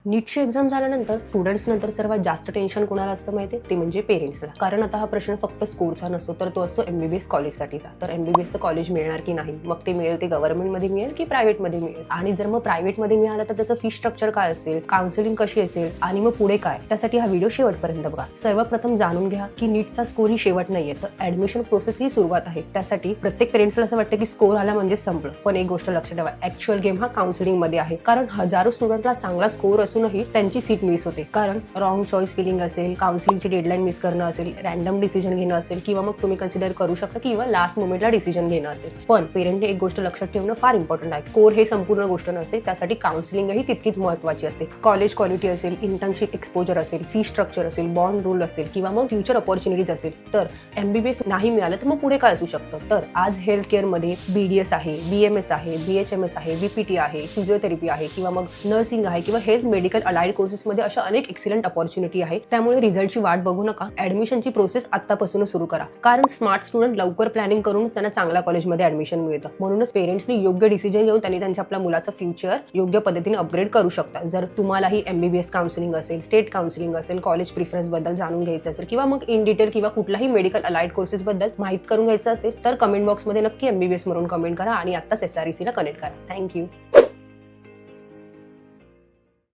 नीटची एक्झाम झाल्यानंतर स्टुडंट्स नंतर सर्वात जास्त टेन्शन कोणाला असतं माहितीये, ते म्हणजे पेरेंट्सला. कारण आता हा प्रश्न फक्त स्कोरचा नसतो, तर तो असतो एमबीबीएस कॉलेजसाठीचा. तर एमबीबीएसचं कॉलेज मिळणार की नाही, मग ते मिळेल ते गव्हर्नमेंटमध्ये मिळेल की प्रायव्हेटमध्ये मिळेल, आणि जर मग प्रायव्हेटमध्ये मिळालं तर त्याचं फी स्ट्रक्चर काय असेल, काउन्सिलिंग कशी असेल, आणि मग पुढे काय. त्यासाठी हा व्हिडिओ शेवटपर्यंत बघा. सर्वप्रथम जाणून घ्या की नीटचा स्कोर ही शेवट नाहीये, तर ऍडमिशन प्रोसेस ही सुरुवात आहे. त्यासाठी प्रत्येक पेरेंट्सला असं वाटतं की स्कोर आला म्हणजे संपलं, पण एक गोष्ट लक्षात ठेवा, ऍक्च्युअल गेम हा काउन्सिलिंग मध्ये आहे. कारण हजारो स्टुडंटला चांगला स्कोर असूनही त्यांची सीट मिस होते, कारण रॉंग चॉईस फिलिंग असेल, काउन्सिलिंगची डेडलाईन मिस करणं असेल, रॅन्डम डिसिजन घेणं असेल, किंवा मग तुम्ही कन्सिडर करू शकता किंवा लास्ट मोमेंटला डिसिजन घेणं असेल. पण पेरेंटने एक गोष्ट लक्षात ठेवणं फार इम्पॉर्टंट आहे. स्कोर हे संपूर्ण गोष्ट नसते, त्यासाठी काउन्सिलिंगही तितकीच महत्त्वाची असते. कॉलेज क्वालिटी असेल, इंटर्नशिप एक्सपोजर असेल, फी स्ट्रक्चर असेल, बॉन्ड रूल असेल, किंवा मग फ्युचर अपॉर्च्युनिटीज असेल. तर एमबीबीएस नाही मिळालं तर मग पुढे काय असू शकतं. तर आज हेल्थ केअर मध्ये बीडीएस आहे, बीएमएस आहे, बीएचएमएस आहे, बीपीटी आहे, फिजिओथेरपी आहे, किंवा मग नर्सिंग आहे, किंवा हेल्थ मेडिकल अलाइड कोर्सेस मध्ये अशा अनेक एक्सिलंट अपॉर्च्युनिटी आहे. त्यामुळे रिझल्टची वाट बघू नका, ऍडमिशनची प्रोसेस आतापासूनच सुरू करा. कारण स्मार्ट स्टुडंट लवकर प्लॅनिंग करूनच त्यांना चांगल्या कॉलेजमध्ये ऍडमिशन मिळतं. म्हणूनच पेरेंट्सनी योग्य डिसिजन घेऊन त्यांनी त्यांच्या आपल्या मुलाचं फ्युचर योग्य पद्धतीने अपग्रेड करू शकता. जर तुम्हालाही एमबीबीएस काउन्सिलिंग असेल, स्टेट काउन्सिलिंग असेल, कॉलेज प्रिफरन्स बद्दल जाणून घ्यायचं असेल, किंवा मग इन डिटेल किंवा कुठलाही मेडिकल अलाइड कोर्सेस बद्दल माहिती करून घ्यायचं असेल, तर कमेंट बॉक्समध्ये नक्की एमबीबीएस म्हणून कमेंट करा आणि आत्ताच SREC ला कनेक्ट करा. थँक्यू.